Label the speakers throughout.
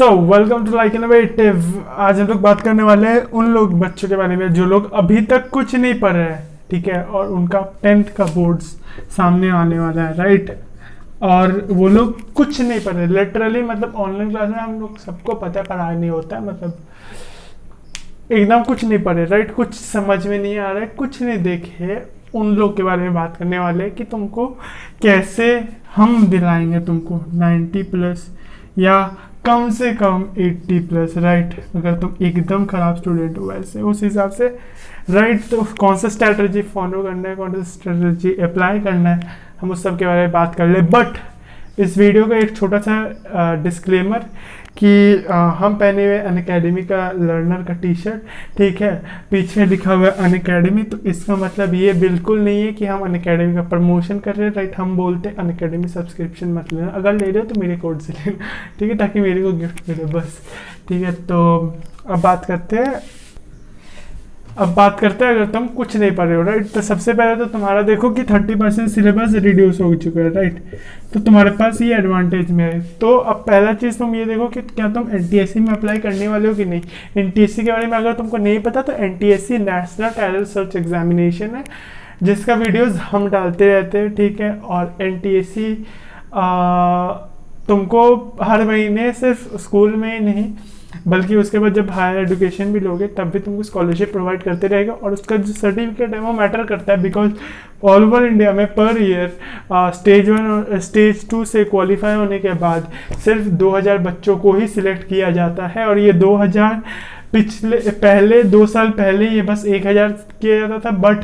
Speaker 1: So welcome to like innovative. आज हम लोग बात करने वाले हैं उन लोग बच्चों के बारे में जो लोग अभी तक कुछ नहीं पढ़ रहे हैं, ठीक है, और उनका 10th का बोर्ड्स सामने आने वाला है, राइट। और वो लोग कुछ नहीं पढ़ रहे लिटरली, मतलब ऑनलाइन क्लास में हम लोग सबको पता है पढ़ाई नहीं होता है, मतलब एकदम कुछ नहीं पढ़े, राइट। कुछ समझ में नहीं आ रहा है, कुछ नहीं देखे। उन लोग के बारे में बात करने वाले हैं कि तुमको कैसे हम दिलाएंगे तुमको 90 प्लस या कम से कम 80 प्लस, राइट। अगर तुम एकदम खराब स्टूडेंट हो वैसे उस हिसाब से, राइट, तो कौन सा स्ट्रैटेजी फॉलो करना है, कौन सा स्ट्रैटेजी अप्लाई करना है, हम उस सब के बारे में बात कर ले। बट इस वीडियो का एक छोटा सा डिस्क्लेमर कि हम पहने हुए अनअकैडमी का लर्नर का टी शर्ट, ठीक है, पीछे लिखा हुआ है अनअकैडमी, तो इसका मतलब ये बिल्कुल नहीं है कि हम अनअकैडमी का प्रमोशन कर रहे हैं, राइट। हम बोलते हैं अनअकैडमी सब्सक्रिप्शन मत लेना, अगर ले रहे हो तो मेरे कोड से लेना, ठीक है, ताकि मेरे को गिफ्ट मिले बस, ठीक है। तो अब बात करते हैं अगर तुम कुछ नहीं पढ़ रहे हो, राइट। तो सबसे पहले तो तुम्हारा देखो कि 30% सिलेबस रिड्यूस हो चुका है, राइट। तो तुम्हारे पास ये एडवांटेज में है। तो अब पहला चीज़ तुम ये देखो कि क्या तुम एनटीएससी में अप्लाई करने वाले हो कि नहीं। एनटीएससी के बारे में अगर तुमको नहीं पता तो NTSC national talent search examination है, जिसका वीडियोज़ हम डालते रहते हैं, ठीक है। और एनटीएससी तुमको हर महीने सिर्फ स्कूल में ही नहीं बल्कि उसके बाद जब हायर एजुकेशन भी लोगे तब भी तुमको स्कॉलरशिप प्रोवाइड करते रहेगा। और उसका जो सर्टिफिकेट है वो मैटर करता है, बिकॉज ऑल ओवर इंडिया में पर ईयर स्टेज 1 और स्टेज 2 से क्वालिफाई होने के बाद सिर्फ 2000 बच्चों को ही सिलेक्ट किया जाता है। और ये 2000 पहले 2 साल पहले ये बस 1000 किया जाता था, बट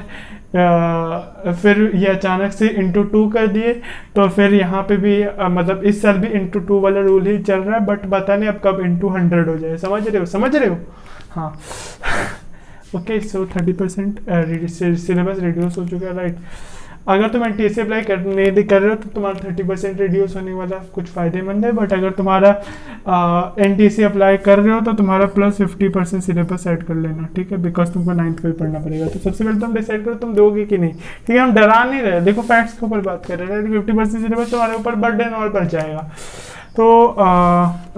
Speaker 1: फिर ये अचानक से इंटू 2 कर दिए। तो फिर यहाँ पे भी मतलब इस साल भी इंटू 2 वाला रूल ही चल रहा है, बट पता नहीं अब कब इंटू 100 हो जाए। समझ रहे हो हाँ। ओके, सो 30% सिलेबस रिड्यूस हो चुका है, राइट। अगर तुम एनटीएससी अप्लाई कर रहे हो तो तुम्हारा 30% रिड्यूस होने वाला कुछ फ़ायदेमंद है। बट अगर तुम्हारा एनटीएससी अप्लाई कर रहे हो तो तुम्हारा प्लस 50% सिलेबस ऐड कर लेना, ठीक है, बिकॉज तुमको 9th को भी पढ़ना पड़ेगा। तो सबसे पहले तुम डिसाइड करो तुम दोगे कि नहीं, ठीक है। हम डरा नहीं रहे, देखो फैक्ट्स के ऊपर बात कर रहे हैं। 50% सिलेबस तुम्हारे ऊपर बर्डन और बढ़ जाएगा। तो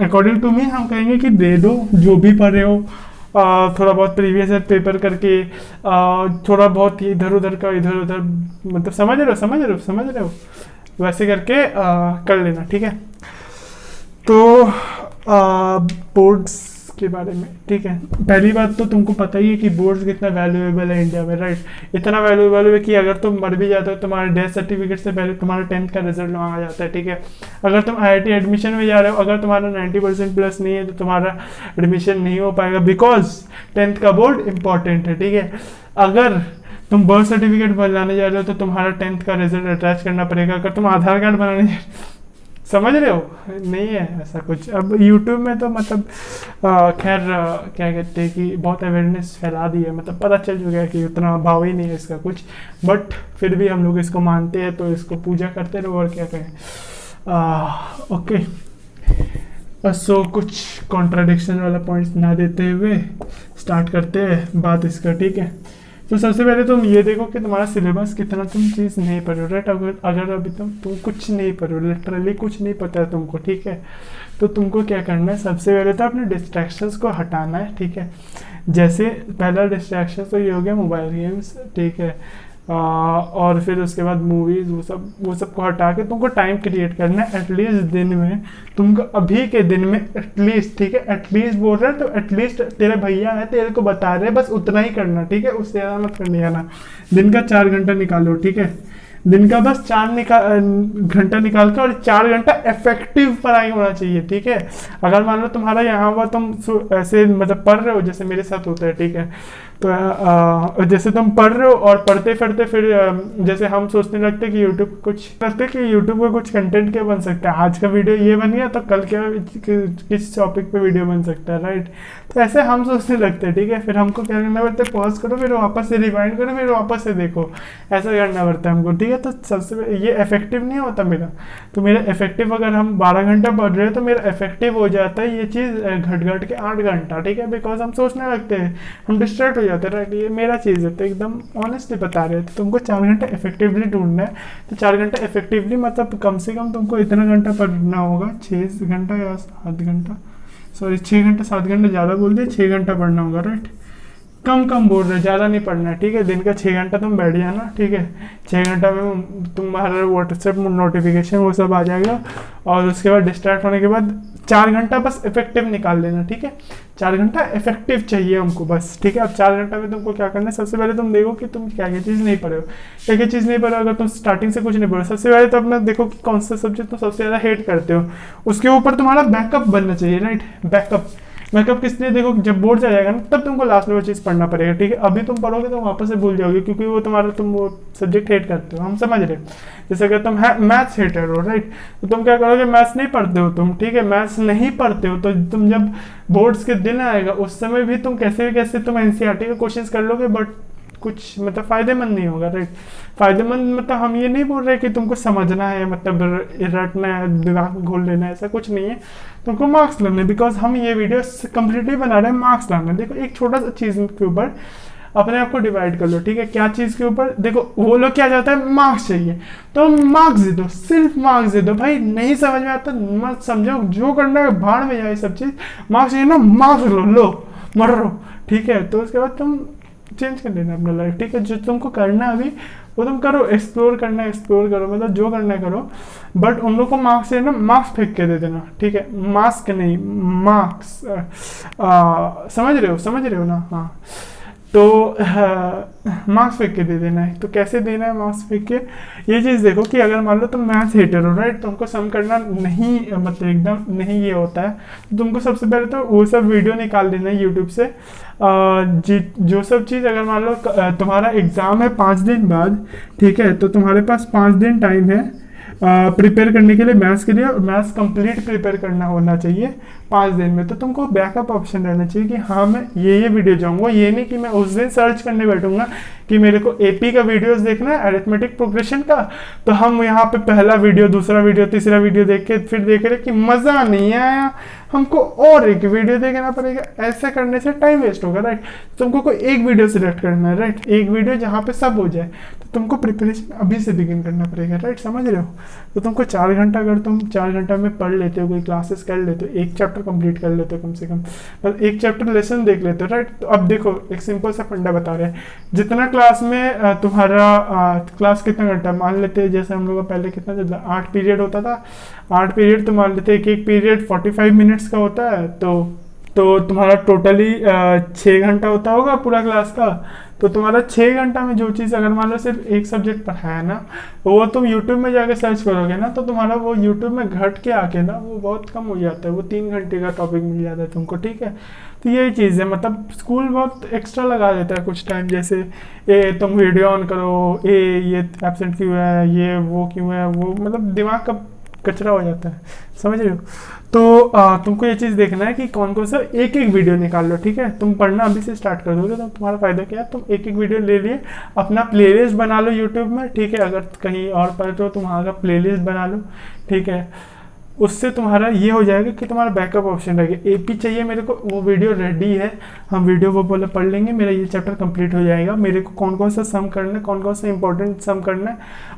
Speaker 1: अकॉर्डिंग टू मी हम कहेंगे कि दे दो जो भी पढ़ रहे हो, थोड़ा बहुत प्रीवियस ईयर पेपर करके, थोड़ा बहुत इधर उधर मतलब समझ रहे हो वैसे करके कर लेना, ठीक है। तो बोर्ड्स के बारे में, ठीक है, पहली बात तो तुमको पता ही है कि बोर्ड्स कितना वैल्यूएबल है इंडिया में, राइट। इतना वैल्यूएबल है कि अगर तुम मर भी जाते हो तुम्हारे डेथ सर्टिफिकेट से पहले तुम्हारा 10th का रिजल्ट मांगा जाता है, ठीक है। अगर तुम आईआईटी एडमिशन में जा रहे हो, अगर तुम्हारा 90% प्लस नहीं है तो तुम्हारा एडमिशन नहीं हो पाएगा, बिकॉज 10th का बोर्ड इंपॉर्टेंट है, ठीक है। अगर तुम बर्थ सर्टिफिकेट बनाने जा रहे हो तो तुम्हारा 10th का रिजल्ट अटैच करना पड़ेगा। अगर तुम आधार कार्ड बनाने समझ रहे हो, नहीं है ऐसा कुछ। अब यूट्यूब में तो मतलब खैर क्या कहते हैं कि बहुत अवेयरनेस फैला दी है, मतलब पता चल चुका है कि उतना भाव ही नहीं है इसका कुछ, बट फिर भी हम लोग इसको मानते हैं तो इसको पूजा करते रहो और क्या कहें। ओके, सो कुछ कॉन्ट्राडिक्शन वाला पॉइंट्स ना देते हुए स्टार्ट करते हैं बात इसका, ठीक है। तो सबसे पहले तुम ये देखो कि तुम्हारा सिलेबस कितना तुम चीज़ नहीं पढ़ रहे हो, राइट। अगर अभी तुम कुछ नहीं पढ़ रहे हो, लिटरली कुछ नहीं पता है तुमको, ठीक है, तो तुमको क्या करना है, सबसे पहले तो अपने डिस्ट्रैक्शंस को हटाना है, ठीक है। जैसे पहला डिस्ट्रैक्शन तो ये हो गया मोबाइल गेम्स, ठीक है, और फिर उसके बाद मूवीज़, वो सब को हटा के तुमको टाइम क्रिएट करना है एटलीस्ट दिन में। तुमको अभी के दिन में एटलीस्ट, ठीक है, एटलीस्ट बोल रहे हैं तो एटलीस्ट तेरे भैया है तेरे को बता रहे हैं, बस उतना ही करना, ठीक है, उससे ज़्यादा मत करने आना। दिन का 4 घंटा निकालो, ठीक है, दिन का बस 4 घंटा निकाल के, और 4 घंटा इफेक्टिव पढ़ाई होना चाहिए, ठीक है। अगर मान लो तुम्हारा यहाँ हुआ तुम ऐसे मतलब पढ़ रहे हो जैसे मेरे साथ होता है, ठीक है, तो जैसे तुम पढ़ रहे हो और पढ़ते फिर जैसे हम सोचने लगते कि यूट्यूब का कुछ कंटेंट क्या बन सकता है, आज का वीडियो ये बन गया तो कल क्या किस टॉपिक पे वीडियो बन सकता है, राइट। तो ऐसे हम सोचने लगते हैं, ठीक है। फिर हमको क्या करना पड़ता है, पॉज करो, फिर वापस से रिवाइंड करो, फिर वापस से देखो, ऐसा करना पड़ता है हमको, ठीक है। तो सबसे ये इफेक्टिव नहीं होता मेरा। तो मेरा इफेक्टिव, अगर हम 12 घंटा पढ़ रहे हैं तो मेरा इफेक्टिव हो जाता है ये चीज़ घट के 8 घंटा, ठीक है, बिकॉज हम सोचने लगते हैं, हम डिस्ट्रैक्ट हो जाते हैं, राइट। ये मेरा चीज़ है, तो एकदम ऑनेस्टली बता रहे थे तुमको 4 घंटा इफेक्टिवली ढूंढना है। तो 4 घंटा इफेक्टिवली मतलब कम से कम तुमको इतना घंटा पढ़ना होगा, 6 घंटा या 7 घंटा, सॉरी 6 घंटा 7 घंटा ज़्यादा बोल दिया, 6 घंटा पढ़ना होगा, राइट। कम बोल रहे, ज़्यादा नहीं पढ़ना है, ठीक है। दिन का 6 घंटा तुम बैठ जाना, ठीक है। 6 घंटा में तुम्हारा व्हाट्सएप नोटिफिकेशन वो सब आ जाएगा, और उसके बाद डिस्ट्रैक्ट होने के बाद 4 घंटा बस इफेक्टिव निकाल लेना, ठीक है। 4 घंटा इफेक्टिव चाहिए हमको बस, ठीक है। अब 4 घंटा में तुमको क्या करना है, सबसे पहले तुम देखो कि तुम क्या क्या चीज़ नहीं पढ़े हो, क्या क्या चीज़ नहीं पढ़े हो। अगर तुम स्टार्टिंग से कुछ नहीं पढ़ो, सबसे पहले तो अपना देखो कि कौन सा सब्जेक्ट तुम सबसे ज़्यादा हेट करते हो, उसके ऊपर तुम्हारा बैकअप बनना चाहिए, राइट। बैकअप किस लिए, देखो जब बोर्ड आ जाएगा ना तब तुमको लास्ट में वो चीज़ पढ़ना पड़ेगा, ठीक है। अभी तुम पढ़ोगे तो वापस से भूल जाओगे, क्योंकि वो तुम्हारा तुम वो सब्जेक्ट हेट करते हो, हम समझ रहे हो। जैसे अगर तुम मैथ्स हेटर हो, राइट, तो तुम क्या करोगे, मैथ्स नहीं पढ़ते हो तुम, ठीक है। मैथ्स नहीं पढ़ते हो तो तुम जब बोर्ड्स के दिन आएगा उस समय भी तुम कैसे तुम एनसीईआरटी का क्वेश्चन कर लोगे, बट कुछ मतलब फायदेमंद नहीं होगा, राइट। फायदेमंद मतलब हम ये नहीं बोल रहे कि तुमको समझना है, मतलब रटना है, दिमाग में घोल लेना है, ऐसा कुछ नहीं है। तुमको मार्क्स लाने, बिकॉज हम ये वीडियो कम्प्लीटली बना रहे हैं मार्क्स लाने। देखो एक छोटा सा चीज़ के ऊपर अपने आप को डिवाइड कर लो, ठीक है। क्या चीज़ के ऊपर, देखो वो लोग क्या चाहता है, मार्क्स चाहिए, तो मार्क्स दे दो, सिर्फ मार्क्स दे दो भाई। नहीं समझ में आता मत समझो, जो करना है भाड़ में जाए सब चीज़। मार्क्स चाहिए ना, मार्क्स लो मरो, ठीक है। तो उसके बाद तुम चेंज कर लेना अपना लाइफ, ठीक है। जो तुमको करना है अभी वो तुम करो, एक्सप्लोर करो, मतलब जो करना है करो, बट उन लोग को मार्क्स है ना, मार्क्स फेंक के दे देना, ठीक है। मास्क नहीं, मार्क्स, समझ रहे हो ना, हाँ। तो मार्क्स फेंक के दे देना है। तो कैसे देना है मार्क्स फेंक के, ये चीज़ देखो कि अगर मान लो तुम मैथ्स हेटर हो, राइट, तुमको सम करना नहीं, मतलब एकदम नहीं ये होता है, तो तुमको सबसे पहले तो वो सब वीडियो निकाल लेना है यूट्यूब से। जो सब चीज़, अगर मान लो तुम्हारा एग्ज़ाम है 5 दिन बाद, ठीक है, तो तुम्हारे पास 5 दिन टाइम है प्रिपेयर करने के लिए मैथ्स के लिए, और मैथ्स कंप्लीट प्रिपेयर करना होना चाहिए 5 दिन में। तो तुमको बैकअप ऑप्शन रहना चाहिए कि हाँ मैं ये वीडियो जाऊँगा, ये नहीं कि मैं उस दिन सर्च करने बैठूंगा कि मेरे को एपी का वीडियोस देखना है, अरिथमेटिक प्रोग्रेशन का, तो हम यहाँ पे पहला वीडियो, दूसरा वीडियो, तीसरा वीडियो देख के फिर देख रहे कि मज़ा नहीं आया, हमको और एक वीडियो देखना पड़ेगा। ऐसा करने से टाइम वेस्ट होगा, राइट। तुमको कोई एक वीडियो सिलेक्ट करना है, राइट, एक वीडियो जहाँ पे सब हो जाए। तो तुमको प्रिपरेशन अभी से बिगिन करना पड़ेगा, राइट, समझ रहे हो। तो तुमको 4 घंटा, अगर तुम 4 घंटा में पढ़ लेते हो, कोई क्लासेस कर लेते हो, एक चैप्टर कंप्लीट कर लेते हो कम से कम, मतलब एक चैप्टर लेसन देख लेते हो, राइट। तो अब देखो एक सिंपल सा फंडा बता रहे हैं, जितना क्लास में तुम्हारा क्लास कितना घंटा मान लेते हैं, जैसे हम लोग का पहले कितना चलता, 8 पीरियड होता था, 8 पीरियड तो मान लेते हैं, एक पीरियड 45 मिनट्स का होता है, तो तुम्हारा टोटली 6 घंटा होता होगा पूरा क्लास का। तो तुम्हारा 6 घंटा में जो चीज़, अगर मान लो सिर्फ एक सब्जेक्ट पढ़ाया ना, वो तुम यूट्यूब में जाके सर्च करोगे ना, तो तुम्हारा वो यूट्यूब में घट के आके ना वो बहुत कम हो जाता है, वो 3 घंटे का टॉपिक मिल जाता है तुमको, ठीक है। तो यही चीज़ है, मतलब स्कूल बहुत एक्स्ट्रा लगा देता है कुछ टाइम, जैसे ए तुम वीडियो ऑन करो, ये एब्सेंट क्यों है, ये वो क्यों है, वो मतलब दिमाग का कचरा हो जाता है, समझ रहे हो। तो तुमको ये चीज़ देखना है कि कौन कौन सा एक वीडियो निकाल लो, ठीक है। तुम पढ़ना अभी से स्टार्ट कर दोगे तो तुम्हारा फायदा क्या है, तुम एक वीडियो ले लिए, अपना प्लेलिस्ट बना लो यूट्यूब में, ठीक है। अगर कहीं और पढ़ते हो तो वहाँ का प्लेलिस्ट बना लो, ठीक है। उससे तुम्हारा ये हो जाएगा कि तुम्हारा बैकअप ऑप्शन रहेगा। एपी चाहिए मेरे को, वो वीडियो रेडी है, हम वीडियो वो बोले पढ़ लेंगे, मेरा ये चैप्टर कंप्लीट हो जाएगा। मेरे को कौन कौन सा सम करना है, कौन कौन सा इंपॉर्टेंट सम करना है,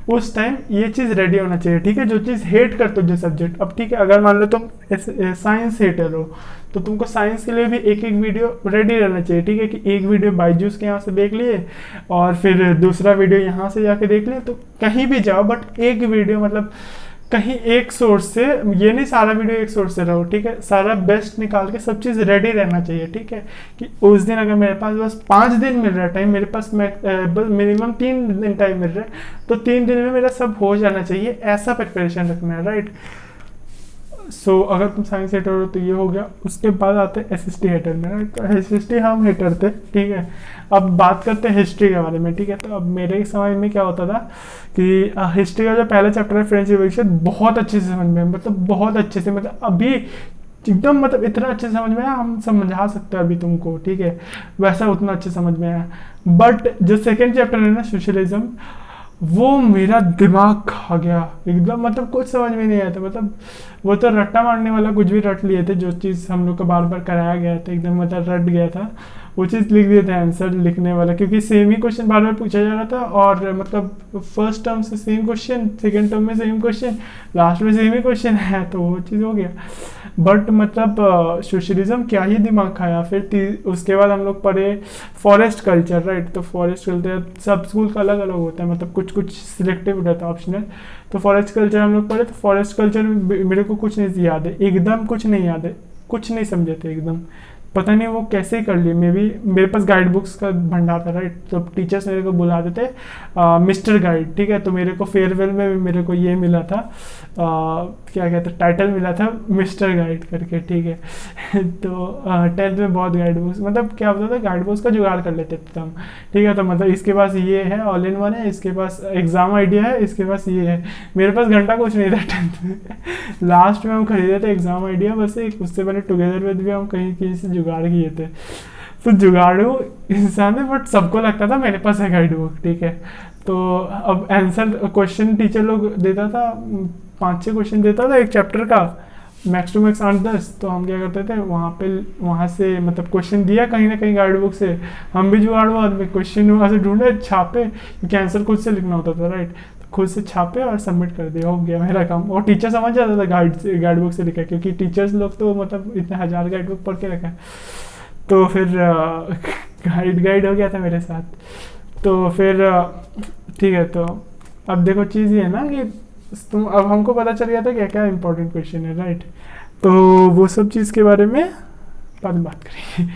Speaker 1: उस टाइम ये चीज़ रेडी होना चाहिए, ठीक है। जो चीज़ हेट करते हो जो सब्जेक्ट, अब ठीक है, अगर मान लो तुम साइंस हेटर हो तो तुमको साइंस के लिए भी एक वीडियो रेडी रहना चाहिए, ठीक है। कि एक वीडियो बायजूस के यहाँ से देख लिए और फिर दूसरा वीडियो यहाँ से जाके देख लिए, तो कहीं भी जाओ बट एक वीडियो, मतलब कहीं एक सोर्स से, ये नहीं सारा वीडियो एक सोर्स से रहो, ठीक है। सारा बेस्ट निकाल के सब चीज़ रेडी रहना चाहिए, ठीक है। कि उस दिन अगर मेरे पास बस 5 दिन मिल रहा है टाइम, मेरे पास बस मिनिमम 3 दिन टाइम मिल रहा है, तो 3 दिन में मेरा सब हो जाना चाहिए, ऐसा प्रिपरेशन रखना है, राइट। सो अगर तुम साइंस हेटर हो तो ये हो गया। उसके बाद आते हैं एसएसटी हेटर में, तो एसएसटी हम हेटर थे, ठीक है। अब बात करते हैं हिस्ट्री के बारे में, ठीक है। तो अब मेरे समझ में क्या होता था कि हिस्ट्री का जो पहला चैप्टर है फ्रेंच रिवॉल्यूशन, बहुत अच्छे से समझ में, मतलब बहुत अच्छे से, मतलब अभी एकदम, मतलब इतना अच्छे से समझ में आया, हम समझा सकते हैं अभी तुमको, ठीक है। वैसा उतना अच्छे समझ में आया। बट जो सेकेंड चैप्टर है ना, सोशलिज्म, वो मेरा दिमाग खा गया एकदम, मतलब कुछ समझ में नहीं आया था। मतलब वो तो रट्टा मारने वाला कुछ भी रट लिए थे, जो चीज़ हम लोग को बार बार कराया गया था, एकदम मतलब रट गया था। वो चीज़ लिख दिया था आंसर लिखने वाला, क्योंकि सेम ही क्वेश्चन बार बार पूछा जा रहा था, और मतलब फर्स्ट टर्म से सेम क्वेश्चन, सेकेंड टर्म में सेम क्वेश्चन, लास्ट में सेम ही क्वेश्चन है, तो वो चीज़ हो गया। बट मतलब सोशलिज्म क्या ही दिमाग खाया। फिर उसके बाद हम लोग पढ़े फॉरेस्ट कल्चर, राइट। तो फॉरेस्ट कल्चर सब स्कूल का अलग अलग होता है, मतलब कुछ कुछ सिलेक्टिव रहता है, ऑप्शनल। तो फॉरेस्ट कल्चर हम लोग पढ़े, तो फॉरेस्ट कल्चर में मेरे को कुछ नहीं याद है, एकदम कुछ नहीं याद है, कुछ नहीं समझे थे एकदम, पता नहीं वो कैसे ही कर लिए। मे बी मेरे पास गाइड बुक्स का भंडार था, राइट। तो टीचर्स मेरे को बुलाते थे मिस्टर गाइड, ठीक है। तो मेरे को फेयरवेल में मेरे को ये मिला था, क्या कहते हैं, टाइटल मिला था मिस्टर गाइड करके, ठीक है। तो 10th में बहुत गाइड बुक्स, मतलब क्या होता था, गाइड बुक्स का जुगाड़ कर लेते थे हम, ठीक है। तो मतलब इसके पास ये है, ऑल इन वन है, इसके पास एग्जाम आइडिया है, इसके पास ये है। मेरे पास घंटा कुछ नहीं था 10th में। लास्ट में हम खरीदे थे एग्जाम आइडिया, बस एक उससे पहले टुगेदर विद भी हम कहीं से जुगाड़ किए थे। तो जुगाड़ू इंसान है, बट सबको लगता था मेरे पास है गाइड बुक, ठीक है। तो अब आंसर क्वेश्चन टीचर लोग देता था, 5-6 क्वेश्चन देता था एक चैप्टर का, मैक्स टू मैक्स 8-10। तो हम क्या करते थे, वहाँ से मतलब क्वेश्चन दिया कहीं ना कहीं गाइड बुक से, हम भी जुगाड़ू आदमी, क्वेश्चन वहाँ से ढूंढे, छापे, क्योंकि आंसर खुद से लिखना होता था, राइट। खुद से छापे और सबमिट कर दिया, हो गया मेरा काम। और टीचर समझ जाता था गाइड बुक से लिखा, क्योंकि टीचर्स लोग तो मतलब इतने 1000 गाइड बुक पढ़ के रखा है। तो फिर गाइड हो गया था मेरे साथ। तो फिर ठीक है। तो अब देखो चीज़ ये है ना कि अब हमको पता चल गया था क्या क्या इंपॉर्टेंट क्वेश्चन है, राइट। तो वो सब चीज़ के बारे में बाद में बात करेंगे।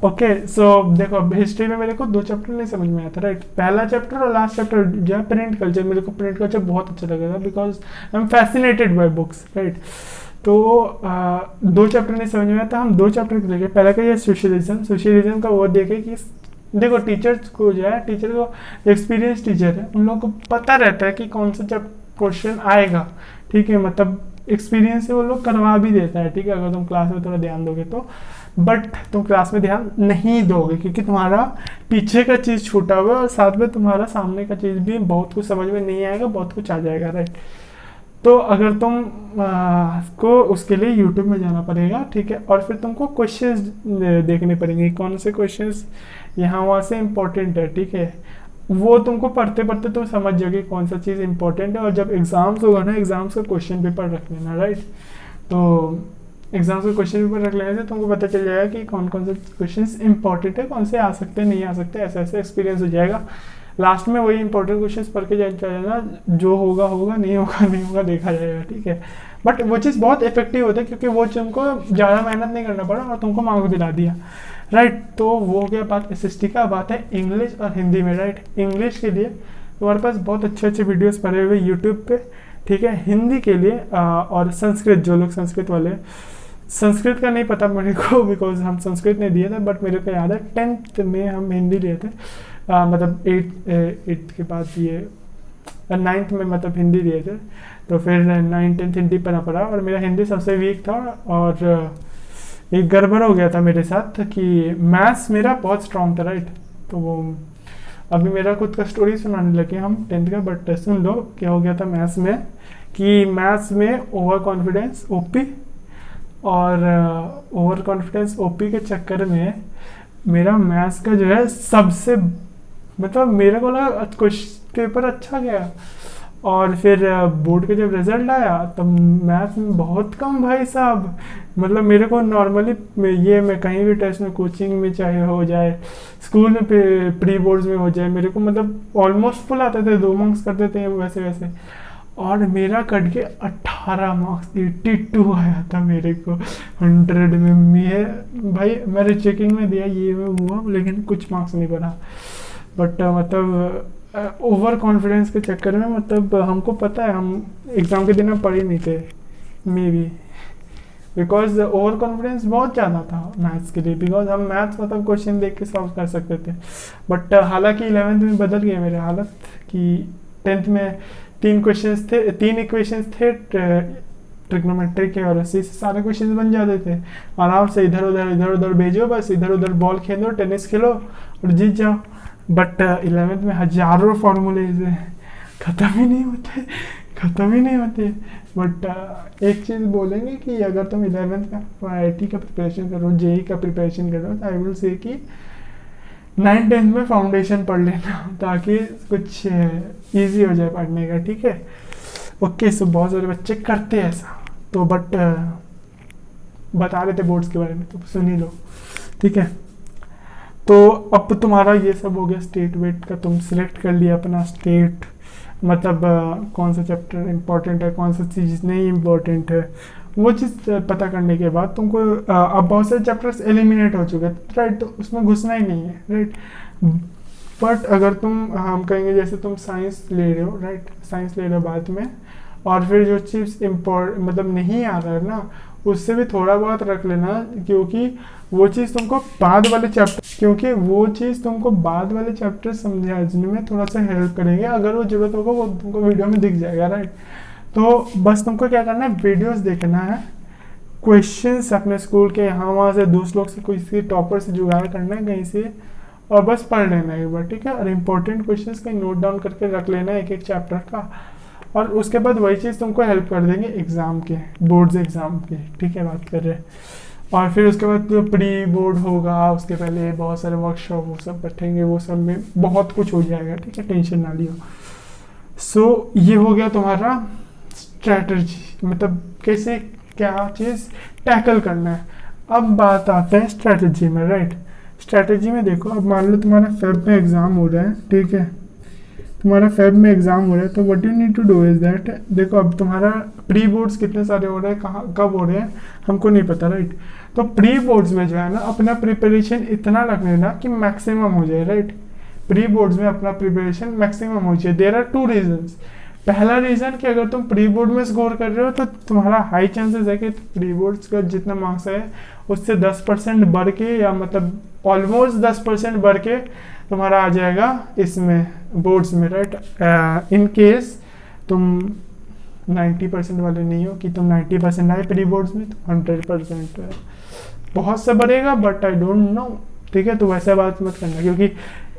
Speaker 1: ओके, सो देखो हिस्ट्री में मेरे को 2 चैप्टर नहीं समझ में आया था, राइट। पहला चैप्टर और लास्ट चैप्टर जो है प्रिंट कल्चर, मेरे को प्रिंट कल्चर बहुत अच्छा लगा था, because I am fascinated by books, right. तो 2 चैप्टर नहीं समझ में आया था, हम 2 चैप्टर देखे। पहला का ये सोशलिज्म का वो देखे कि देखो टीचर्स को जो है, टीचर को एक्सपीरियंस टीचर है, उन लोगों को पता रहता है कि कौन सा क्वेश्चन आएगा, ठीक है। मतलब एक्सपीरियंस से वो लोग करवा भी देता है, ठीक है, अगर तुम क्लास में थोड़ा ध्यान दोगे तो। बट तुम क्लास में ध्यान नहीं दोगे, क्योंकि तुम्हारा पीछे का चीज़ छूटा हुआ है, और साथ में तुम्हारा सामने का चीज़ भी बहुत कुछ समझ में नहीं आएगा, बहुत कुछ आ जाएगा, राइट। तो अगर तुम को उसके लिए यूट्यूब में जाना पड़ेगा, ठीक है। और फिर तुमको क्वेश्चंस देखने पड़ेंगे, कौन से क्वेश्चंस यहाँ वहाँ से इम्पोर्टेंट है, ठीक है। वो तुमको पढ़ते पढ़ते तुम समझ जाओगे कौन सा चीज़ इंपॉर्टेंट है। और जब एग्जाम्स होगा ना, एग्जाम्स का क्वेश्चन पेपर रख लेना, राइट। तो एग्जाम्स का क्वेश्चन पेपर रख लेने से तुमको पता चल जाएगा कि कौन कौन से क्वेश्चंस इंपॉर्टेंट है, कौन से आ सकते हैं, नहीं आ सकते, ऐसा ऐसा एक्सपीरियंस हो जाएगा। लास्ट में वही इंपॉर्टेंट क्वेश्चंस पढ़ के जाना, जो होगा होगा, नहीं होगा देखा जाएगा, ठीक है। बट वो चीज़ बहुत इफेक्टिव होता है, क्योंकि वो तुमको ज़्यादा मेहनत नहीं करना पड़ा और तुमको मार्क्स दिला दिया, राइट। तो वो हो गया बात SST का। बात है इंग्लिश और हिंदी में, राइट। इंग्लिश के लिए तुम्हारे पास बहुत अच्छे अच्छे वीडियोस पड़े हुए यूट्यूब पे, ठीक है। हिंदी के लिए और संस्कृत, जो लोग संस्कृत वाले, संस्कृत का नहीं पता मेरे को, बिकॉज हम संस्कृत नहीं दिए थे, बट मेरे को याद है 10th में हम हिंदी लिए थे, मतलब 8th के बाद ये 9th में मतलब हिंदी लिए थे। तो फिर 9th 10th हिंदी पढ़ना पड़ा, और मेरा हिंदी सबसे वीक था। और एक गड़बड़ हो गया था मेरे साथ कि मैथ्स मेरा बहुत स्ट्रॉन्ग था, राइट। तो वो अभी मेरा खुद का स्टोरी सुनाने लगे हम 10th का, बट सुन लो क्या हो गया था मैथ्स में, कि मैथ्स में ओवर कॉन्फिडेंस OP, और ओवर कॉन्फिडेंस OP के चक्कर में मेरा मैथ्स का जो है सबसे, मतलब मेरे को लगा क्वेश्चन पेपर अच्छा गया, और फिर बोर्ड का जब रिजल्ट आया तब मैथ्स में बहुत कम भाई साहब। मतलब मेरे को नॉर्मली मैं कहीं भी टेस्ट में, कोचिंग में चाहे हो जाए, स्कूल में प्री बोर्ड्स में हो जाए, मेरे को मतलब ऑलमोस्ट फुल आते थे, 2 मार्क्स करते थे वैसे वैसे। और मेरा कट के 18 मार्क्स, 82 आया था मेरे को 100 में। मैं भाई मैंने चेकिंग में दिया, ये में हुआ, लेकिन कुछ मार्क्स नहीं बना। बट मतलब ओवर कॉन्फिडेंस के चक्कर में, मतलब हमको पता है, हम एग्ज़ाम के दिन में पढ़े नहीं थे, may be because over confidence बहुत ज़्यादा था मैथ्स के लिए, बिकॉज हम मैथ्स मतलब क्वेश्चन देख के सॉल्व कर सकते थे। बट हालांकि 11th में बदल गया मेरी हालत, कि 10th में 3 इक्वेशंस थे ट्रिग्नोमेट्री के, और उसी से सारे क्वेश्चन बन जाते थे आराम से। इधर उधर भेजो, बस इधर उधर बॉल खेलो, टेनिस खेलो और जीत जाओ। बट 11th में हजारों फॉर्मूलेज हैं, ख़त्म ही नहीं होते। बट एक चीज़ बोलेंगे कि अगर तुम 11th का IIT का प्रिपरेशन करो, JEE का प्रिपरेशन करो, तो आई विल से कि 9th-10th में फाउंडेशन पढ़ लेना ताकि कुछ इजी हो जाए पढ़ने का, ठीक है। ओके, सो बहुत सारे बच्चे करते हैं ऐसा, तो बट बता रहे थे बोर्ड्स के बारे में, तो सुन ही लो, ठीक है। तो अब तुम्हारा ये सब हो गया स्टेट वेट का, तुम सिलेक्ट कर लिया अपना स्टेट, मतलब कौन सा चैप्टर इम्पोर्टेंट है, कौन सा चीज़ नहीं इम्पोर्टेंट है, वो चीज़ पता करने के बाद तुमको अब बहुत सारे चैप्टर्स एलिमिनेट हो चुके हैं, राइट, तो उसमें घुसना ही नहीं है, राइट। बट अगर तुम हम कहेंगे जैसे तुम साइंस ले रहे हो, राइट, साइंस ले रहे हो बाद में, और फिर जो चीज़ मतलब नहीं आ रहा है ना, उससे भी थोड़ा बहुत रख लेना, क्योंकि वो चीज़ तुमको बाद वाले चैप्टर समझने में थोड़ा सा हेल्प करेंगे। अगर वो जरूरत होगा वो तुमको वीडियो में दिख जाएगा, राइट। तो बस तुमको क्या करना है, वीडियोस देखना है, क्वेश्चंस अपने स्कूल के यहाँ वहाँ से, दूसरे लोग से, किसी टॉपर से जुगाड़ करना है कहीं से, और बस पढ़ लेना है एक बार, ठीक है। और इम्पोर्टेंट क्वेश्चंस कहीं नोट डाउन करके रख लेना है एक चैप्टर का, और उसके बाद वही चीज़ तुमको हेल्प कर देंगे एग्ज़ाम के, बोर्ड्स एग्ज़ाम के, ठीक है, बात कर रहे हैं। और फिर उसके बाद जो प्री बोर्ड होगा, उसके पहले बहुत सारे वर्कशॉप वो सब बैठेंगे, वो सब में बहुत कुछ हो जाएगा, ठीक है, टेंशन ना लियो। सो ये हो गया तुम्हारा स्ट्रैटेजी, मतलब कैसे क्या चीज़ टैकल करना है। अब बात आता है स्ट्रैटेजी में, राइट। स्ट्रैटेजी में देखो, अब मान लो तुम्हारा फेब में एग्ज़ाम हो रहा है, ठीक है, तुम्हारा फेब में एग्ज़ाम हो रहा है, तो what you need to do is that, देखो अब तुम्हारा प्री बोर्ड्स कितने सारे हो रहे हैं, कहाँ कब हो रहे हैं हमको नहीं पता, राइट। तो प्री बोर्ड्स में जो है ना, अपना प्रिपरेशन इतना रख लेना कि मैक्सिमम हो जाए, राइट। प्री बोर्ड्स में अपना प्रिपरेशन मैक्सिमम हो जाए। There are 2 reasons. पहला रीज़न कि अगर तुम प्री बोर्ड में स्कोर कर रहे हो तो तुम्हारा हाई चांसेस है कि प्री बोर्ड्स का जितना मार्क्स है उससे 10% बढ़ के, या मतलब ऑलमोस्ट 10% बढ़ के तुम्हारा आ जाएगा इसमें बोर्ड्स में, राइट। इन केस तुम 90% वाले नहीं हो कि तुम 90% आए प्री बोर्ड्स में, तो 100% बहुत सा बढ़ेगा, बट आई डोंट नो, ठीक है। तो वैसा बात मत करना, क्योंकि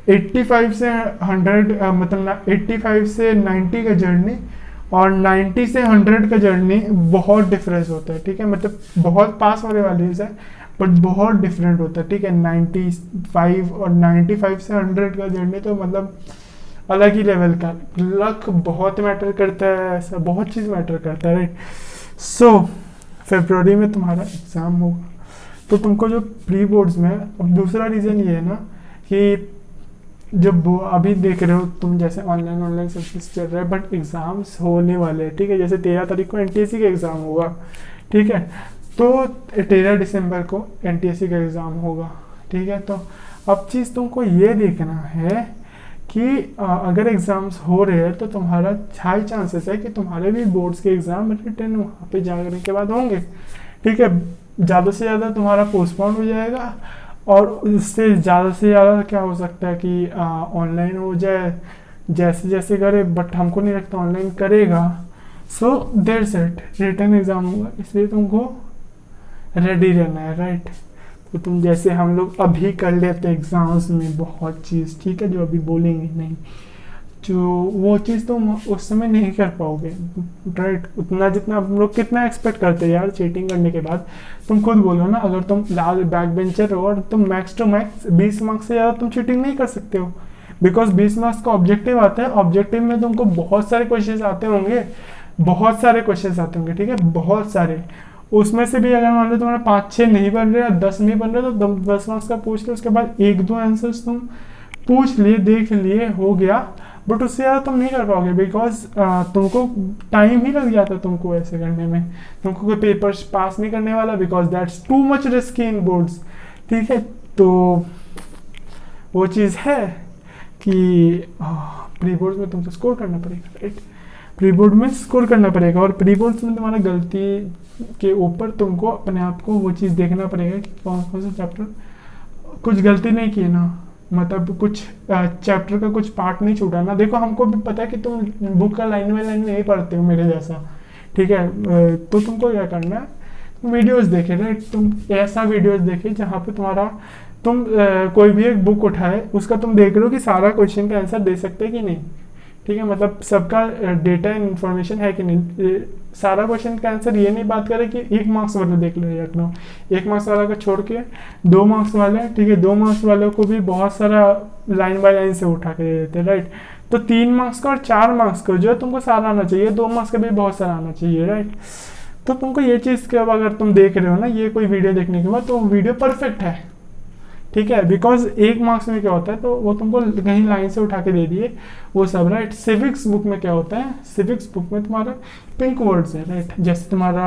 Speaker 1: 85 से 100 मतलब 85 से 90 का जर्नी और 90 से 100 का जर्नी बहुत डिफरेंस होता है, ठीक है। मतलब बहुत पास वाले वैल्यूज है बट बहुत डिफरेंट होता है, ठीक है। 95 और 95 से 100 का जर्नी तो मतलब अलग ही लेवल का। लक बहुत मैटर करता है, ऐसा बहुत चीज़ मैटर करता है, राइट। सो फरवरी में तुम्हारा एग्ज़ाम होगा, तो तुमको जो प्री बोर्ड्स में, अब दूसरा रीज़न ये है ना कि जब वो अभी देख रहे हो तुम, जैसे ऑनलाइन सब चीज़ चल रहा है, बट एग्ज़ाम्स होने वाले हैं, ठीक है। जैसे 13 तारीख को NTSC का एग्ज़ाम होगा, ठीक है, तो 13 दिसंबर को NTSC का एग्ज़ाम होगा, ठीक है। तो अब चीज़ तुमको ये देखना है कि अगर एग्ज़ाम्स हो रहे हैं तो तुम्हारा हाई चांसेस है कि तुम्हारे भी बोर्ड्स के एग्ज़ाम रिटर्न वहाँ पे जाने के बाद होंगे, ठीक है। ज़्यादा से ज़्यादा तुम्हारा पोस्टपोन हो जाएगा, और उससे ज़्यादा क्या हो सकता है कि ऑनलाइन हो जाए, जैसे जैसे करे, बट हमको नहीं लगता ऑनलाइन करेगा। So there set written exam होगा, इसलिए तुमको रेडी रहना है, राइट। तो तुम जैसे हम लोग अभी कर लेते एग्ज़ाम्स में बहुत चीज़, ठीक है, जो अभी बोलेंगे नहीं, जो वो चीज़ तुम उस समय नहीं कर पाओगे, राइट। उतना जितना हम लोग कितना एक्सपेक्ट करते हैं यार चीटिंग करने के बाद। तुम खुद बोलो ना, अगर तुम लाल बैक बेंचर हो और तुम मैक्स टू मैक्स 20 मार्क्स से ज़्यादा तुम चीटिंग नहीं कर सकते हो, बिकॉज 20 मार्क्स का ऑब्जेक्टिव आता है। ऑब्जेक्टिव में तुमको बहुत सारे क्वेश्चन आते होंगे, ठीक है, बहुत सारे। उसमें से भी अगर मान लो तुम्हारा 5-6 नहीं बन रहे या 10 नहीं बन रहे, तो 10 मार्क्स का पूछ लो, उसके बाद 1-2 आंसर्स तुम पूछ लिए, देख लिए, हो गया, बट उससे ज़्यादा तुम नहीं कर पाओगे, बिकॉज तुमको टाइम ही लग जाता है तुमको ऐसे करने में। तुमको कोई पेपर्स पास नहीं करने वाला, because that's too much risky in boards, ठीक है। तो वो चीज़ है कि प्री बोर्ड में तुमको स्कोर करना पड़ेगा, राइट। प्री बोर्ड में स्कोर करना पड़ेगा, और प्री बोर्ड में तुम्हारा गलती के ऊपर तुमको अपने आप को वो चीज़ देखना पड़ेगा कि कौन कौन सा चैप्टर कुछ गलती नहीं की ना, मतलब कुछ चैप्टर का कुछ पार्ट नहीं छूटा ना। देखो हमको भी पता है कि तुम बुक का लाइन बाय लाइन नहीं पढ़ते हो मेरे जैसा, ठीक है। तो तुमको क्या करना है, वीडियोस देखे, राइट। तुम ऐसा वीडियोस देखे जहाँ पे तुम्हारा कोई भी एक बुक उठाए, उसका तुम देख लो कि सारा क्वेश्चन का आंसर दे सकते हैं कि नहीं, ठीक है, मतलब सबका डेटा एंड इन्फॉर्मेशन है कि नहीं। सारा क्वेश्चन का आंसर ये नहीं बात करे कि 1 मार्क्स वाला देख लो या रखना, 1 मार्क्स वाला को छोड़ के 2 मार्क्स वाले, ठीक है, 2 मार्क्स वालों को भी बहुत सारा लाइन बाय लाइन से उठा के दे देते हैं, राइट। तो 3 मार्क्स का और 4 मार्क्स का जो है तुमको सारा आना चाहिए, 2 मार्क्स का भी बहुत सारा आना चाहिए, राइट। तो तुमको ये चीज़ के अब अगर तुम देख रहे हो ना ये कोई वीडियो देखने के बाद, तो वीडियो परफेक्ट है, ठीक है, बिकॉज 1 मार्क्स में क्या होता है तो वो तुमको कहीं लाइन से उठा के दे दिए वो सब, राइट। सिविक्स बुक में क्या होता है, सिविक्स बुक में तुम्हारा पिंक वर्ड्स है, राइट। जैसे तुम्हारा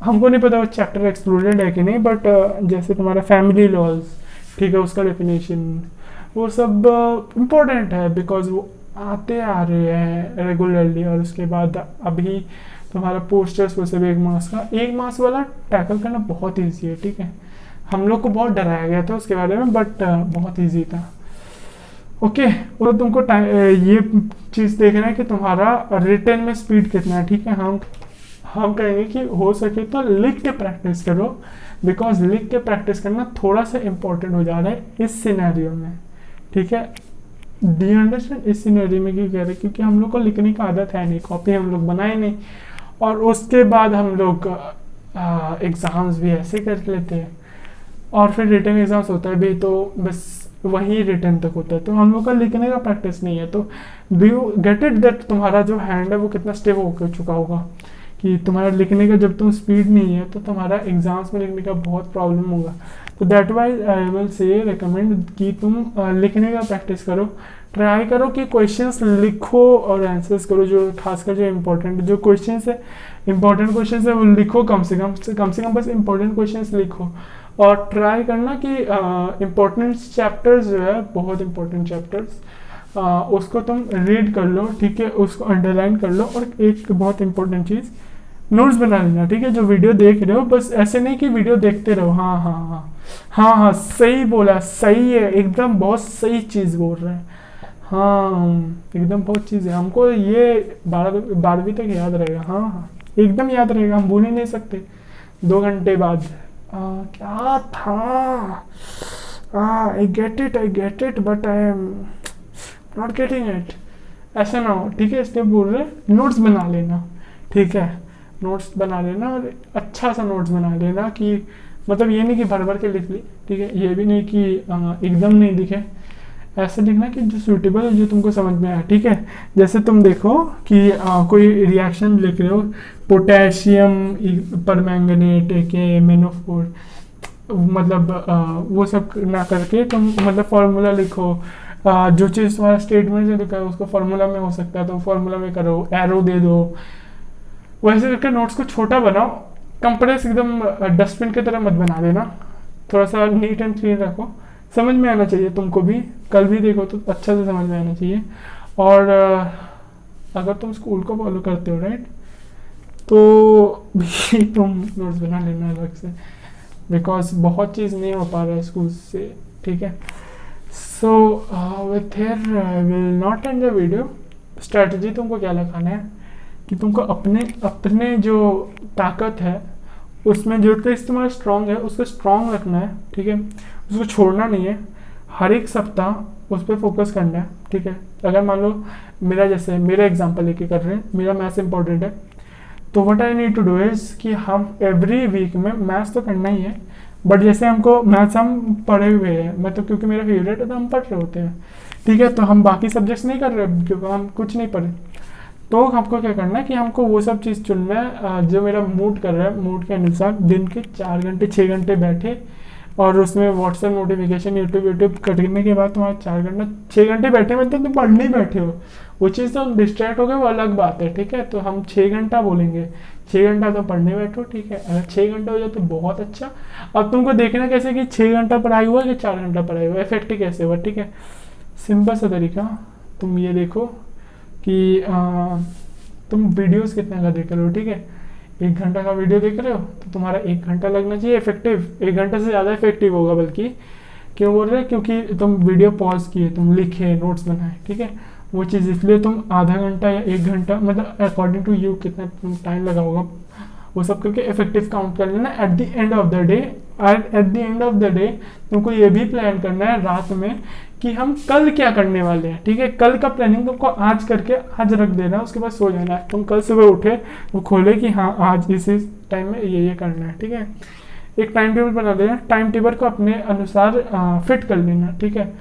Speaker 1: हमको नहीं पता वो चैप्टर एक्सक्लूडेड है कि नहीं, बट जैसे तुम्हारा फैमिली लॉज, ठीक है, उसका डेफिनेशन वो सब इम्पोर्टेंट है बिकॉज वो आते आ रहे हैं रेगुलरली। और उसके बाद अभी तुम्हारा पोस्टर्स वो सब 1 मार्क्स का, 1 मार्क्स वाला टैकल करना बहुत ईजी है, ठीक है। हम लोग को बहुत डराया गया था उसके बारे में, बट बहुत ईजी था, ओके। और तुमको ये चीज़ देखना है कि तुम्हारा रिटन में स्पीड कितना है, ठीक है। हम कहेंगे कि हो सके तो लिख के प्रैक्टिस करो, बिकॉज लिख के प्रैक्टिस करना थोड़ा सा इम्पोर्टेंट हो जा रहा है इस सिनेरियो में, ठीक है। Do you understand? इस सिनेरियो में क्यों कह रहे हैं, क्योंकि हम लोग को लिखने की आदत है नहीं, कॉपी हम लोग बनाए नहीं, और उसके बाद हम लोग एग्ज़ाम्स भी ऐसे कर लेते हैं, और फिर रिटन एग्जाम्स होता है भी तो बस वही रिटन तक होता है, तो हम लोग का लिखने का प्रैक्टिस नहीं है। तो do you get it that तुम्हारा जो हैंड है वो कितना स्टेप हो चुका होगा कि तुम्हारा लिखने का जब तुम स्पीड नहीं है तो तुम्हारा एग्जाम्स में लिखने का बहुत प्रॉब्लम होगा। तो that wise I will say recommend कि तुम लिखने का प्रैक्टिस करो, ट्राई करो कि क्वेश्चंस लिखो और आंसर्स करो, जो खासकर जो इम्पोर्टेंट जो क्वेश्चंस है, इंपॉर्टेंट क्वेश्चंस है वो लिखो, कम से कम बस इंपॉर्टेंट क्वेश्चंस लिखो। और ट्राई करना कि इम्पोर्टेंट चैप्टर्स जो है, बहुत इंपॉर्टेंट चैप्टर्स उसको तुम रीड कर लो, ठीक है, उसको अंडरलाइन कर लो। और एक बहुत इंपॉर्टेंट चीज़, नोट्स बना लेना, ठीक है। जो वीडियो देख रहे हो बस ऐसे नहीं कि वीडियो देखते रहो, हाँ हाँ हाँ हाँ हाँ सही बोला, सही है, एकदम बहुत सही चीज़ बोल रहे हैं, हाँ एकदम बहुत चीज़ है, हमको ये 12वीं तक याद रहेगा, हाँ हाँ एकदम याद रहेगा, हम भूल ही नहीं सकते 2 घंटे बाद। क्या था, I get it but I am not getting it, ऐसा ना हो, ठीक है। इसलिए बोल रहे नोट्स बना लेना, ठीक है, नोट्स बना लेना, और अच्छा सा नोट्स बना लेना कि मतलब ये नहीं कि भर भर के लिख ली, ठीक है, ये भी नहीं कि एकदम नहीं लिखे, ऐसे लिखना कि जो सूटेबल है, जो तुमको समझ में आए, ठीक है। जैसे तुम देखो कि कोई रिएक्शन लिख रहे हो, पोटेशियम परमैंगनेट के मेनोफोर, मतलब वो सब ना करके तुम मतलब फार्मूला लिखो, जो चीज़ तुम्हारा स्टेटमेंट से लिखा है उसको फार्मूला में हो सकता है तो फार्मूला में करो, एरो दे दो, वैसे करके नोट्स को छोटा बनाओ, कंप्रेस एकदम डस्टबिन की तरह मत बना देना, थोड़ा सा नीट एंड क्लीन रखो, समझ में आना चाहिए तुमको भी, कल भी देखो तो अच्छा से समझ में आना चाहिए। और अगर तुम स्कूल को फॉलो करते हो, राइट, तो भी तुम नोट्स बना लेना अलग से, बिकॉज बहुत चीज़ नहीं हो पा रहा है स्कूल से, ठीक है। So with here I will not and the video. Strategy तुमको क्या लगाना है कि तुमको अपने जो ताकत है उसमें जो चीज़ तुम्हारा स्ट्रांग है उसको स्ट्रांग रखना है, ठीक है, उसको छोड़ना नहीं है, हर एक सप्ताह उस पर फोकस करना है, ठीक है। अगर मान लो मेरा एग्जांपल लेके कर रहे हैं, मेरा मैथ्स इंपॉर्टेंट है, तो what I need to do is कि हम एवरी वीक में मैथ्स तो करना ही है, बट जैसे हमको मैथ्स हम पढ़े हुए हैं, मतलब क्योंकि मेरा फेवरेट है तो हम पढ़ रहे होते हैं, ठीक है, तो हम बाकी सब्जेक्ट्स नहीं कर रहे क्योंकि हम कुछ नहीं पढ़े, तो हमको क्या करना है कि हमको वो सब चीज़ चुनना है जो मेरा मूड कर रहा है, मूड के अनुसार दिन के 4 घंटे 6 घंटे बैठे, और उसमें व्हाट्सएप नोटिफिकेशन यूट्यूब करने के बाद तुम्हारा 4 घंटा 6 घंटे बैठे, मतलब तुम पढ़ने ही बैठे हो, वो चीज़ तो डिस्ट्रैक्ट हो गए वो अलग बात है, ठीक है। तो हम 6 घंटा बोलेंगे, 6 घंटा तो पढ़ने बैठो, ठीक है। अगर 6 घंटा हो जाए तो बहुत अच्छा। अब तुमको देखना कैसे कि 6 घंटा पढ़ाई हुआ कि 4 घंटा पढ़ाई हुआ, इफेक्टिव कैसे हुआ, ठीक है। सिंपल सा तरीका, तुम ये देखो कि तुम वीडियोस कितने का देख रहे हो, ठीक है। 1 घंटा का वीडियो देख रहे हो तो तुम्हारा 1 घंटा लगना चाहिए इफेक्टिव, 1 घंटे से ज़्यादा इफेक्टिव होगा, बल्कि क्यों बोल रहे हैं, क्योंकि तुम वीडियो पॉज किए, तुम लिखे, नोट्स बनाए, ठीक है, वो चीज़ इसलिए तुम आधा घंटा या 1 घंटा, मतलब अकॉर्डिंग टू यू कितना टाइम लगा होगा वो सब करके इफेक्टिव काउंट कर लेना। Eight the end of the day at the end of the day तुमको ये भी प्लान करना है रात में कि हम कल क्या करने वाले हैं, ठीक है। कल का प्लानिंग तुमको आज करके आज रख देना है, उसके बाद सो जाना है। तुम कल सुबह उठे वो खोले कि हाँ आज इसी टाइम में ये करना है, ठीक है। एक टाइम टेबल बना देना, टाइम टेबल को अपने अनुसार फिट कर लेना, ठीक है।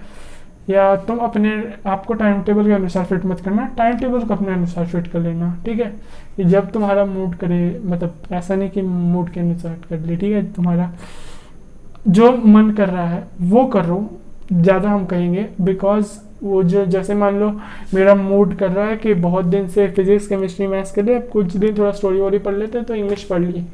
Speaker 1: या तुम अपने आपको टाइम टेबल के अनुसार फिट मत करना, टाइम टेबल को अपने अनुसार फिट कर लेना, ठीक है। कि जब तुम्हारा मूड करे, मतलब ऐसा नहीं कि मूड के अनुसार कर ले, ठीक है। तुम्हारा जो मन कर रहा है वो करो, ज़्यादा हम कहेंगे, बिकॉज वो जो जैसे मान लो मेरा मूड कर रहा है कि बहुत दिन से फिजिक्स केमिस्ट्री मैथ्स के लिए, अब कुछ दिन थोड़ा स्टोरी वोरी पढ़ लेते हैं तो इंग्लिश पढ़ ली।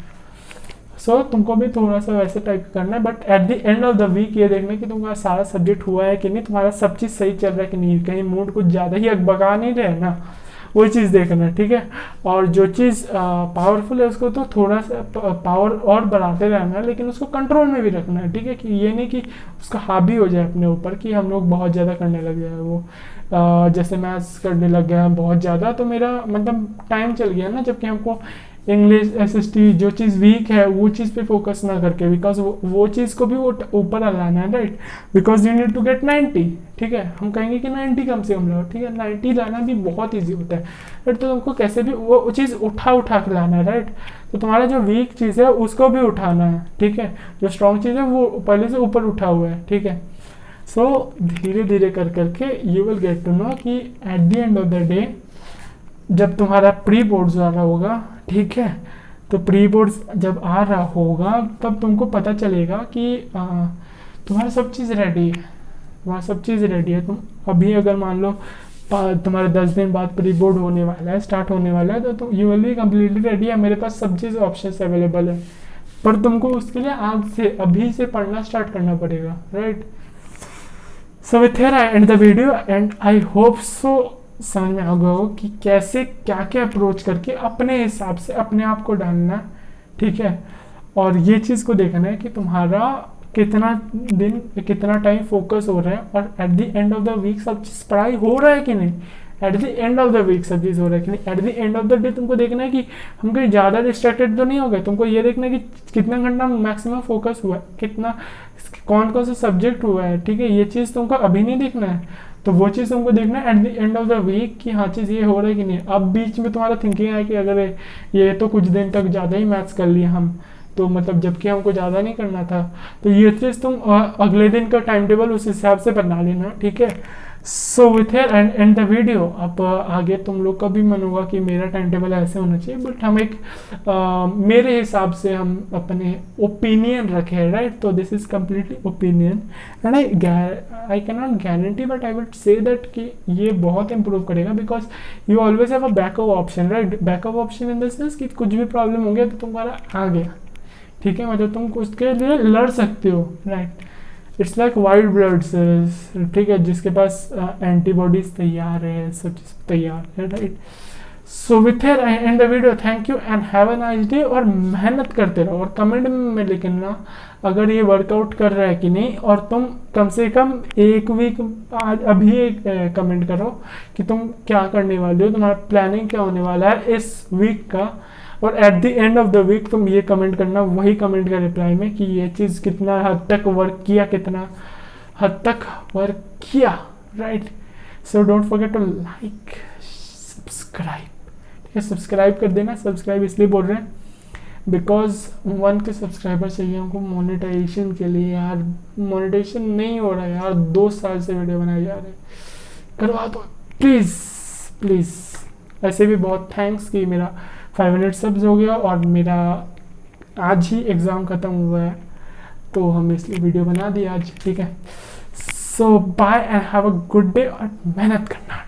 Speaker 1: सो तुमको भी थोड़ा सा वैसे टाइप करना है, but at the end of the week ये देखना कि तुम्हारा सारा सब्जेक्ट हुआ है कि नहीं, तुम्हारा सब चीज़ सही चल रहा है कि नहीं, कहीं मूड कुछ ज़्यादा ही अकबका नहीं रहे ना, वो चीज़ देखना है, ठीक है। और जो चीज़ पावरफुल है उसको तो थोड़ा सा पावर और बढ़ाते रहना है, लेकिन उसको कंट्रोल में भी रखना है, ठीक है। कि ये नहीं कि उसका हावी हो जाए अपने ऊपर कि हम लोग बहुत ज़्यादा करने लग जाए। वो जैसे मैथ्स करने लग गया बहुत ज़्यादा तो मेरा मतलब टाइम चल गया ना, जबकि हमको इंग्लिश एसएसटी जो चीज़ वीक है वो चीज़ पे फोकस ना करके, बिकॉज वो चीज़ को भी वो ऊपर लाना है, right. Because you need to get 90, ठीक है। हम कहेंगे कि 90 कम से कम लाओ, ठीक है। 90 लाना भी बहुत ईजी होता है, राइट। तो तुमको कैसे भी वो चीज़ उठा के लाना है, राइट। तो तुम्हारा जो वीक चीज़ है उसको भी उठाना है, ठीक है। जो स्ट्रॉन्ग चीज़ है वो पहले से ऊपर उठा हुआ है, ठीक है। सो धीरे धीरे कर करके you will get to know कि at the end of the day जब तुम्हारा प्री बोर्ड्स आ रहा होगा, ठीक है, तो प्री बोर्ड्स जब आ रहा होगा तब तुमको पता चलेगा कि तुम्हारा सब चीज़ रेडी है, तुम्हारा सब चीज़ रेडी है। तुम अभी अगर मान लो तुम्हारे 10 दिन बाद प्री बोर्ड होने वाला है, स्टार्ट होने वाला है, तो तुम you will be completely ready है, मेरे पास सब चीज़ ऑप्शन अवेलेबल है। पर तुमको उसके लिए आज से अभी से पढ़ना स्टार्ट करना पड़ेगा, right. So with here I and the video and I hope so समझ में आ गया हो कि कैसे क्या क्या अप्रोच करके अपने हिसाब से अपने आप को डालना, ठीक है। और ये चीज़ को देखना है कि तुम्हारा कितना दिन कितना टाइम फोकस हो रहा है, और at the end of the week सब चीज़ पढ़ाई हो रहा है कि नहीं, at the end of the week सब चीज़ हो रहा है कि नहीं। At the end of the day तुमको देखना है कि हम कहीं ज़्यादा डिस्ट्रैक्टेड तो नहीं हो गए। तुमको ये देखना है कि कितना घंटा मैक्सिमम फोकस हुआ है, कितना कौन कौन सा सब्जेक्ट हुआ है, ठीक है। ये चीज़ तुमको अभी नहीं देखना है, तो वो चीज़ तुमको देखना है at the end of the week कि हाँ चीज़ ये हो रहा है कि नहीं। अब बीच में तुम्हारा थिंकिंग है कि अगर ये तो कुछ दिन तक ज़्यादा ही मैथ्स कर लिया हम, तो मतलब जबकि हमको ज़्यादा नहीं करना था, तो ये चीज़ तुम अगले दिन का टाइम टेबल उस हिसाब से बना लेना, ठीक है। So with here and the video, अब आगे तुम लोग का भी मन होगा कि मेरा टाइम टेबल ऐसे होना चाहिए, बट हम एक मेरे हिसाब से हम अपने ओपिनियन रखे हैं, राइट। तो this is completely opinion and I can not guarantee, but I would say that कि ये बहुत इंप्रूव करेगा, because you always have a backup option, right. Backup option in the sense कि कुछ भी प्रॉब्लम हो गया तो तुम्हारा आ गया, ठीक है। मतलब तुम उसके लिए लड़ सकते हो, right. It's like white blood cells, ठीक है, जिसके पास एंटीबॉडीज तैयार है, सब चीज़ तैयार है, right. So with here I and the video, thank you and have a nice day. और मेहनत करते रहो और कमेंट में लिखना अगर ये वर्कआउट कर रहा है कि नहीं, और तुम कम से कम एक वीक आज अभी एक कमेंट करो कि तुम क्या करने वाले हो, तुम्हारा प्लानिंग क्या होने वाला है इस वीक का। और at the end of the week तुम ये कमेंट करना वही कमेंट का रिप्लाई में कि ये चीज़ कितना हद तक वर्क किया, कितना हद तक वर्क किया, right. So don't forget to like subscribe, ठीक है। सब्सक्राइब कर देना, सब्सक्राइब इसलिए बोल रहे हैं बिकॉज 1 के सब्सक्राइबर चाहिए हमको मोनेटाइजेशन के लिए। यार मोनेटाइजेशन नहीं हो रहा है यार, 2 साल से वीडियो बनाए जा रहे हैं, करवा दो प्लीज़ प्लीज़। ऐसे भी बहुत थैंक्स कि मेरा 500 सब्स हो गया और मेरा आज ही एग्ज़ाम ख़त्म हुआ है, तो हम इसलिए वीडियो बना दिया आज, ठीक है। So bye and have a good day और मेहनत करना।